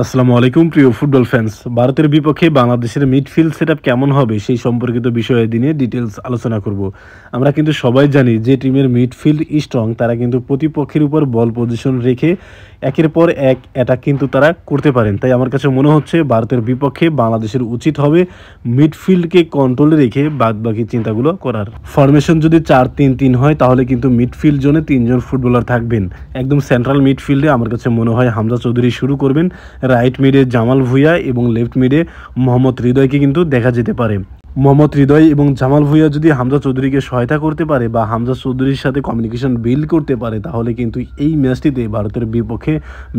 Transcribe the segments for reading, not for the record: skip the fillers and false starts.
আসসালামু আলাইকুম প্রিয় ফুটবল ফ্যান্স। ভারতের বিপক্ষে বাংলাদেশের মিডফিল্ড সেটআপ কেমন হবে সেই সম্পর্কিত বিষয়ে নিয়ে ডিটেইলস আলোচনা করব। আমরা কিন্তু সবাই জানি যে টিমের মিডফিল্ড স্ট্রং তারা কিন্তু প্রতিপক্ষের উপর বল পজিশন রেখে একের পর এক অ্যাটাক কিন্তু তারা করতে পারেন। তাই আমার কাছে মনে হচ্ছে ভারতের বিপক্ষে বাংলাদেশের উচিত হবে মিডফিল্ডকে কন্ট্রোলে রেখে বাদবাকি চিন্তাগুলো করার। ফরমেশন যদি 4-3-3 হয় তাহলে কিন্তু মিডফিল্ড জোনে 3 জন ফুটবলার থাকবেন। একদম সেন্ট্রাল মিডফিল্ডে আমার কাছে মনে হয় হামজা চৌধুরী শুরু করবেন। রাইট মিডে জামাল ভুঁইয়া এবং লেফট মিডে মোহাম্মদ হৃদয়কে কিন্তু দেখা যেতে পারে। মোহাম্মদ হৃদয় এবং জামাল ভুঁইয়া যদি হামজা চৌধুরীকে সহায়তা করতে পারে বা হামজা চৌধুরীর সাথে কমিউনিকেশন বিল্ড করতে পারে তাহলে কিন্তু এই ম্যাচটিতে ভারতের বিপক্ষে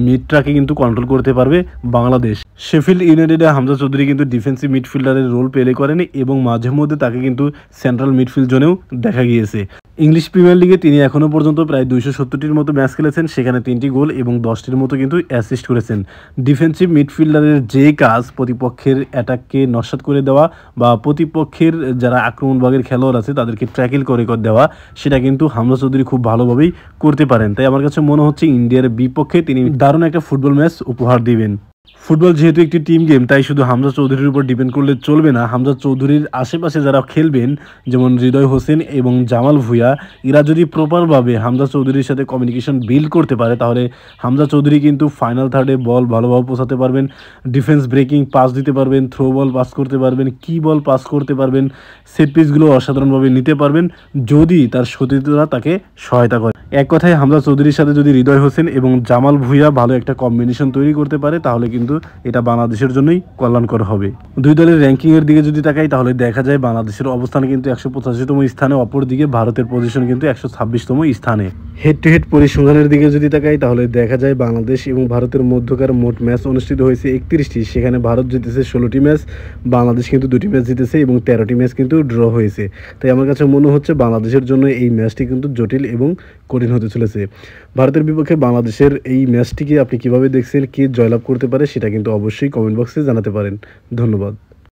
মিডটাকে কিন্তু কন্ট্রোল করতে পারবে বাংলাদেশ। শেফিল্ড ইউনাইটেডে হামজা চৌধুরী কিন্তু ডিফেন্সিভ মিডফিল্ডারের রোল প্লে করেন এবং মাঝে মধ্যে তাকে কিন্তু সেন্ট্রাল মিডফিল্ড জোনেও দেখা গিয়েছে। ইংলিশ প্রিমিয়ার লিগে তিনি এখনও পর্যন্ত প্রায় 270টির মতো ম্যাচ খেলেছেন, সেখানে 3টি গোল এবং 10টির মতো কিন্তু অ্যাসিস্ট করেছেন। ডিফেন্সিভ মিডফিল্ডারের যে কাজ প্রতিপক্ষের অ্যাটাককে নস্যাৎ করে দেওয়া বা প্রতিপক্ষের যারা আক্রমণভাগের খেলোয়াড় আছে তাদেরকে ট্র্যাকেল করে দেওয়া, সেটা কিন্তু হামজা চৌধুরী খুব ভালোভাবেই করতে পারেন। তাই আমার কাছে মনে হচ্ছে ইন্ডিয়ার বিপক্ষে তিনি দারুণ একটা ফুটবল ম্যাচ উপহার দিবেন। ফুটবল যেহেতু একটি টিম গেম তাই শুধু হামজা চৌধুরীর উপর ডিপেন্ড করলে চলবে না। হামজা চৌধুরীর আশেপাশে যারা খেলবেন যেমন হৃদয় হোসেন এবং জামাল ভুঁইয়া, এরা যদি প্রপারভাবে হামজা চৌধুরীর সাথে কমিউনিকেশন বিল্ড করতে পারে তাহলে হামজা চৌধুরী কিন্তু ফাইনাল থার্ডে বল ভালোভাবে পৌঁছাতে পারবেন, ডিফেন্স ব্রেকিং পাস দিতে পারবেন, থ্রো বল পাস করতে পারবেন, কি বল পাস করতে পারবেন, সেট পিসগুলো অসাধারণভাবে নিতে পারবেন যদি তার সতীর্থরা তাকে সহায়তা করে। এক কথায় হামজা চৌধুরীর সাথে যদি হৃদয় হোসেন এবং জামাল ভুঁইয়া ভালো একটা কম্বিনেশন তৈরি করতে পারে তাহলে কিন্তু এটা বাংলাদেশের জন্যই কল্যাণকর হবে। দুই দলের র্যাঙ্কিংয়ের দিকে যদি তাকাই তাহলে দেখা যায় বাংলাদেশের অবস্থান কিন্তু 185তম স্থানে, অপরদিকে ভারতের পজিশন কিন্তু 126তম স্থানে। হেড টু হেড পরিসংখ্যানের দিকে যদি তাকাই তাহলে দেখা যায় বাংলাদেশ এবং ভারতের মধ্যকার মোট ম্যাচ অনুষ্ঠিত হয়েছে 31টি, সেখানে ভারত জিতেছে 16টি ম্যাচ, বাংলাদেশ কিন্তু 2টি ম্যাচ জিতেছে এবং 13টি ম্যাচ কিন্তু ড্র হয়েছে। তাই আমার কাছে মনে হচ্ছে বাংলাদেশের জন্য এই ম্যাচটি কিন্তু জটিল এবং কঠিন হতে চলেছে। ভারতের বিপক্ষে বাংলাদেশের এই ম্যাচটিকে আপনি কিভাবে দেখছেন, কে জয়লাভ করতে পারে সেটা কিন্তু অবশ্যই কমেন্ট বক্সে জানাতে পারেন। ধন্যবাদ।